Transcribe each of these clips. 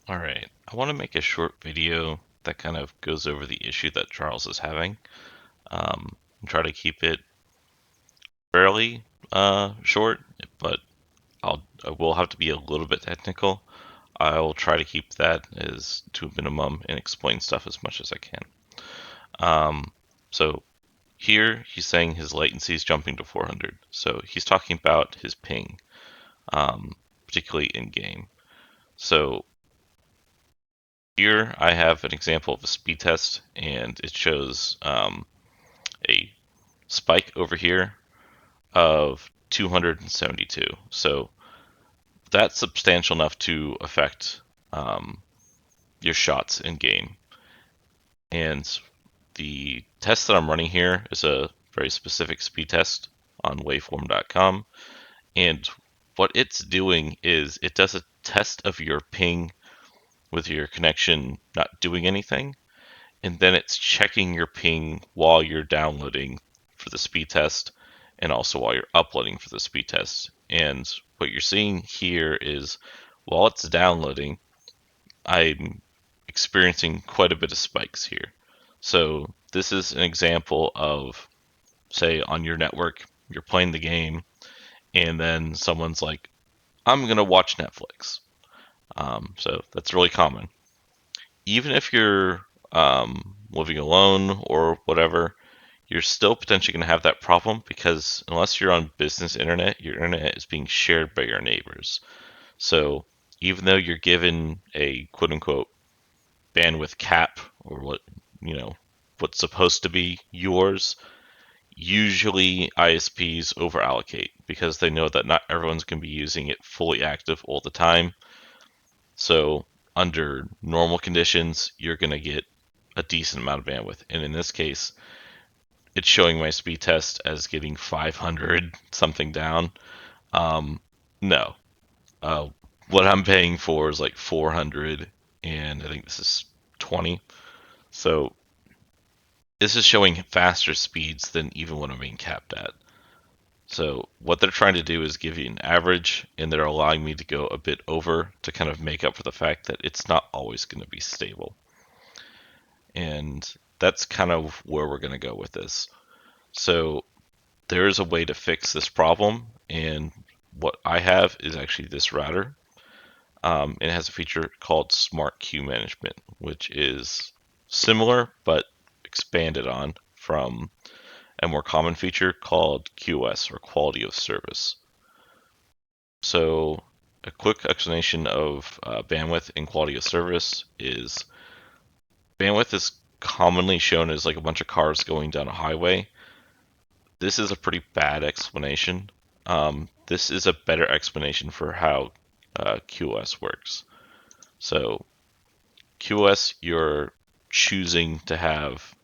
Alright, I want to make a short video that kind of goes over the issue that Charles is having. And try to keep it fairly short, but I will have to be a little bit technical. I will try to keep that as to a minimum and explain stuff as much as I can. So here he's saying his latency is jumping to 400. So he's talking about his ping, particularly in game. So here I have an example of a speed test, and it shows a spike over here of 272. So that's substantial enough to affect your shots in game. And the test that I'm running here is a very specific speed test on waveform.com. And what it's doing is it does a test of your ping with your connection not doing anything. And then it's checking your ping while you're downloading for the speed test and also while you're uploading for the speed test. And what you're seeing here is while it's downloading, I'm experiencing quite a bit of spikes here. So this is an example of, say, on your network, you're playing the game, and then someone's like, I'm going to watch Netflix. So that's really common. Even if you're living alone or whatever, you're still potentially going to have that problem because unless you're on business internet, your internet is being shared by your neighbors. So even though you're given a quote unquote bandwidth cap or what's supposed to be yours, usually ISPs over allocate because they know that not everyone's going to be using it fully active all the time. So under normal conditions, you're going to get a decent amount of bandwidth. And in this case, it's showing my speed test as getting 500 something down. No. Uh, what I'm paying for is like 400, and I think this is 20. So this is showing faster speeds than even what I'm being capped at. So what they're trying to do is give you an average, and they're allowing me to go a bit over to kind of make up for the fact that it's not always going to be stable. And that's kind of where we're going to go with this. So there is a way to fix this problem, and what I have is actually this router. It has a feature called Smart Queue Management, which is similar but expanded on from a more common feature called QoS, or Quality of Service. So a quick explanation of bandwidth and quality of service is bandwidth is commonly shown as like a bunch of cars going down a highway. This is a pretty bad explanation. This is a better explanation for how QoS works. So QoS, you're choosing to have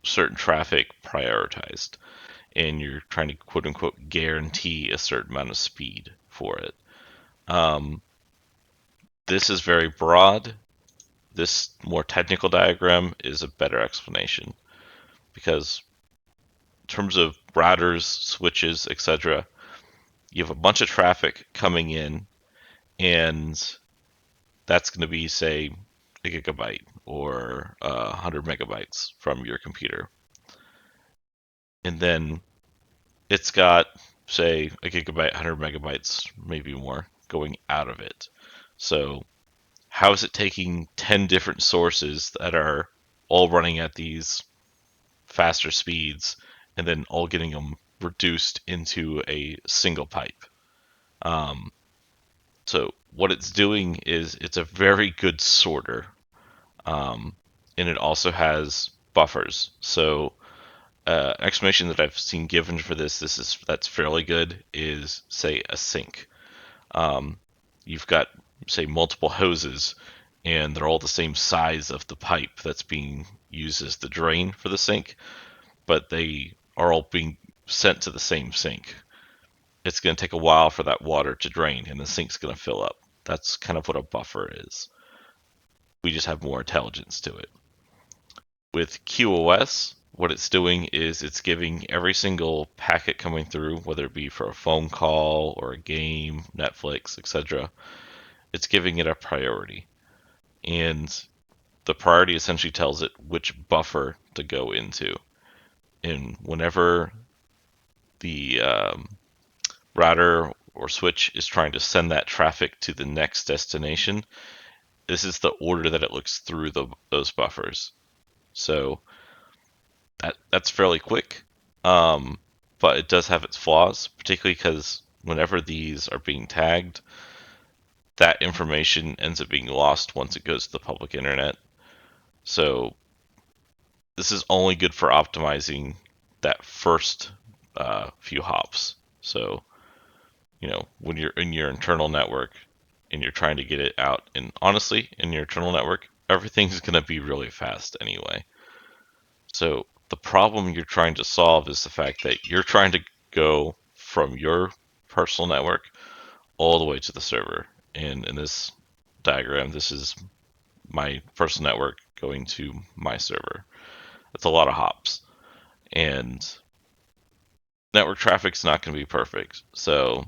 certain traffic prioritized, and you're trying to quote unquote guarantee a certain amount of speed for it. Um, this is very broad. This more technical diagram is a better explanation because in terms of routers, switches, etc., you have a bunch of traffic coming in, and that's going to be, say, a gigabyte or 100 megabytes from your computer. And then it's got, say, a gigabyte, 100 megabytes, maybe more, going out of it. So how is it taking 10 different sources that are all running at these faster speeds and then all getting them reduced into a single pipe? So what it's doing is it's a very good sorter, and it also has buffers. So explanation that I've seen given for that's fairly good is, say, a sink. You've got, say, multiple hoses, and they're all the same size of the pipe that's being used as the drain for the sink, but they are all being sent to the same sink. It's going to take a while for that water to drain, and the sink's going to fill up. That's kind of what a buffer is. We just have more intelligence to it. With QoS, what it's doing is it's giving every single packet coming through, whether it be for a phone call or a game, Netflix, etc., it's giving it a priority. and the priority essentially tells it which buffer to go into. And whenever the router or switch is trying to send that traffic to the next destination, this is the order that it looks through those buffers. So that's fairly quick, but it does have its flaws, particularly because whenever these are being tagged, that information ends up being lost once it goes to the public internet. So this is only good for optimizing that first few hops. So, when you're in your internal network and you're trying to get it out, and honestly, in your internal network, everything's going to be really fast anyway. So the problem you're trying to solve is the fact that you're trying to go from your personal network all the way to the server. And in this diagram, this is my personal network going to my server. It's a lot of hops. And network traffic's not going to be perfect. So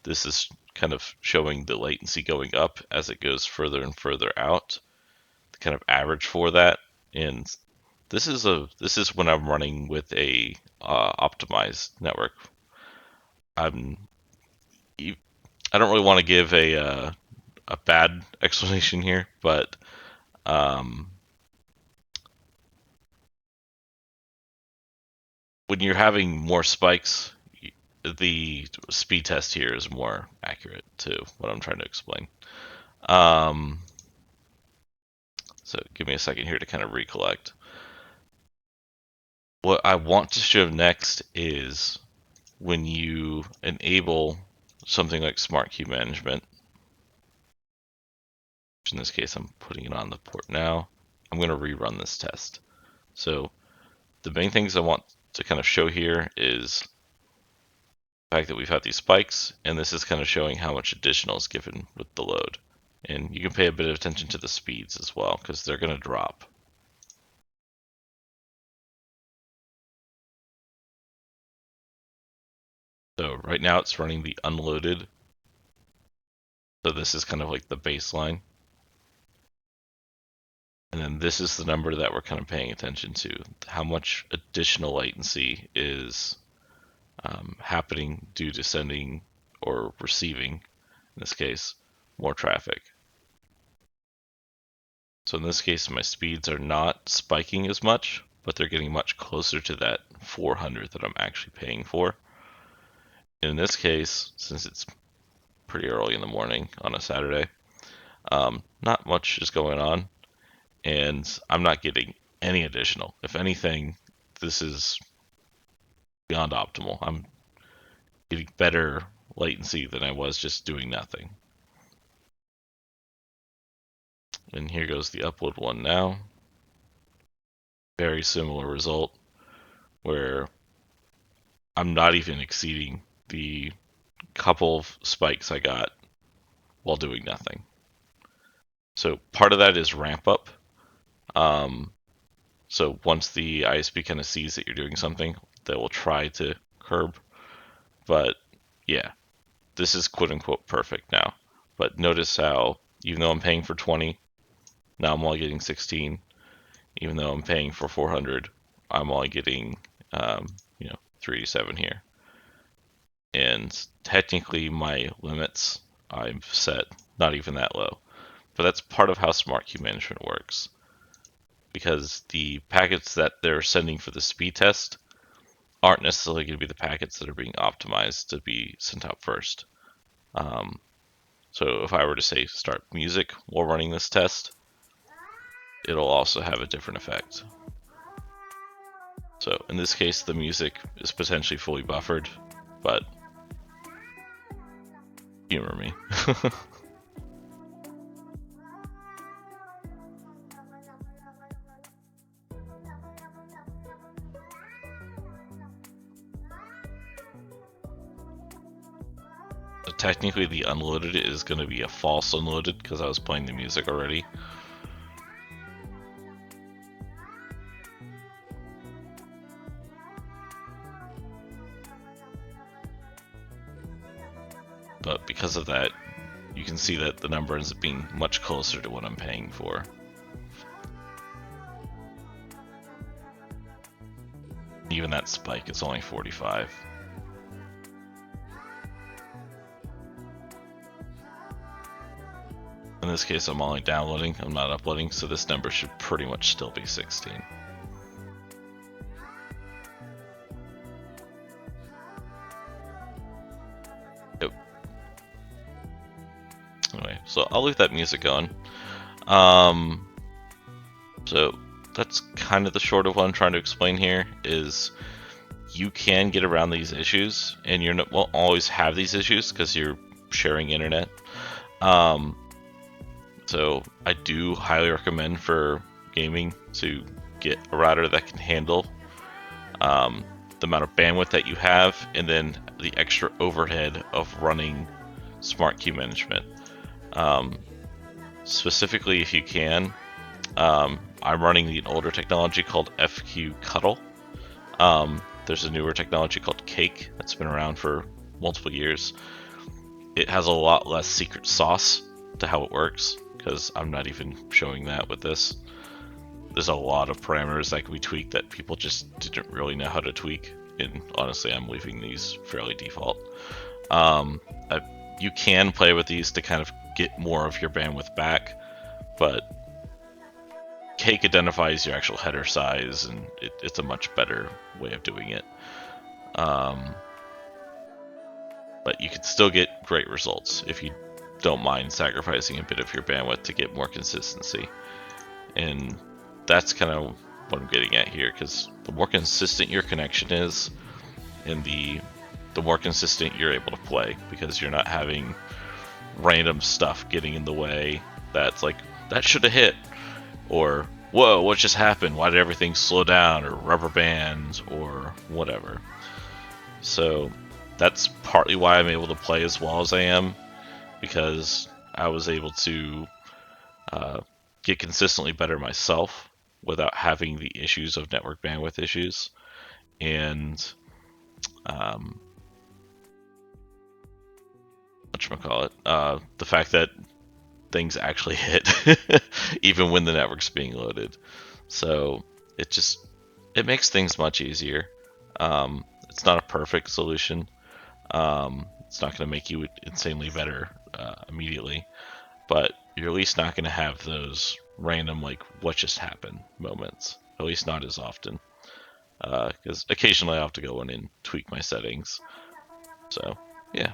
this is kind of showing the latency going up as it goes further and further out, the kind of average for that. And this is when I'm running with a optimized network. I'm I don't really want to give a bad explanation here, but um, when you're having more spikes, the speed test here is more accurate to what I'm trying to explain. Um, so give me a second here to kind of recollect. What I want to show next is when you enable something like smart queue management. In this case, I'm putting it on the port now. I'm going to rerun this test. So the main things I want to kind of show here is the fact that we've had these spikes, and this is kind of showing how much additional is given with the load. And you can pay a bit of attention to the speeds as well, because they're going to drop. So right now it's running the unloaded. So this is kind of like the baseline. And then this is the number that we're kind of paying attention to. How much additional latency is happening due to sending or receiving, in this case, more traffic. So in this case, my speeds are not spiking as much, but they're getting much closer to that 400 that I'm actually paying for. In this case, since it's pretty early in the morning on a Saturday, not much is going on, and I'm not getting any additional. If anything, this is beyond optimal. I'm getting better latency than I was just doing nothing. And here goes the upload one now. Very similar result where I'm not even exceeding the couple of spikes I got while doing nothing. So part of that is ramp up. So once the ISP kind of sees that you're doing something, they will try to curb. But yeah, this is quote unquote perfect now. But notice how even though I'm paying for 20, now I'm only getting 16. Even though I'm paying for 400, I'm only getting 387 here. And technically my limits I've set not even that low. But that's part of how smart queue management works. Because the packets that they're sending for the speed test aren't necessarily going to be the packets that are being optimized to be sent out first. So if I were to say start music while running this test, it'll also have a different effect. So in this case, the music is potentially fully buffered, but humor me. So technically the unloaded is going to be a false unloaded because I was playing the music already. But because of that, you can see that the number ends up being much closer to what I'm paying for. Even that spike is only 45. In this case, I'm only downloading, I'm not uploading, so this number should pretty much still be 16. Yep. Anyway, so I'll leave that music going. So that's kind of the short of what I'm trying to explain here is you can get around these issues, and you won't always have these issues because you're sharing internet. So I do highly recommend for gaming to get a router that can handle the amount of bandwidth that you have, and then the extra overhead of running smart queue management. Specifically, if you can, I'm running the older technology called FQ Cuddle. There's a newer technology called Cake that's been around for multiple years. It has a lot less secret sauce to how it works, because I'm not even showing that with this. There's a lot of parameters that can be tweaked that people just didn't really know how to tweak, and honestly, I'm leaving these fairly default. You can play with these to kind of get more of your bandwidth back, but Cake identifies your actual header size, and it's a much better way of doing it. But you can still get great results if you don't mind sacrificing a bit of your bandwidth to get more consistency. And that's kind of what I'm getting at here, because the more consistent your connection is, and the more consistent you're able to play, because you're not having random stuff getting in the way that's like, that should have hit, or whoa, what just happened? Why did everything slow down, or rubber bands, or whatever. So that's partly why I'm able to play as well as I am, because I was able to get consistently better myself without having the issues of network bandwidth issues. And whatchamacallit, the fact that things actually hit even when the network's being loaded. So it makes things much easier. It's not a perfect solution. It's not going to make you insanely better immediately, but you're at least not going to have those random, like, what just happened moments. At least not as often. Because occasionally I have to go in and tweak my settings. So, yeah.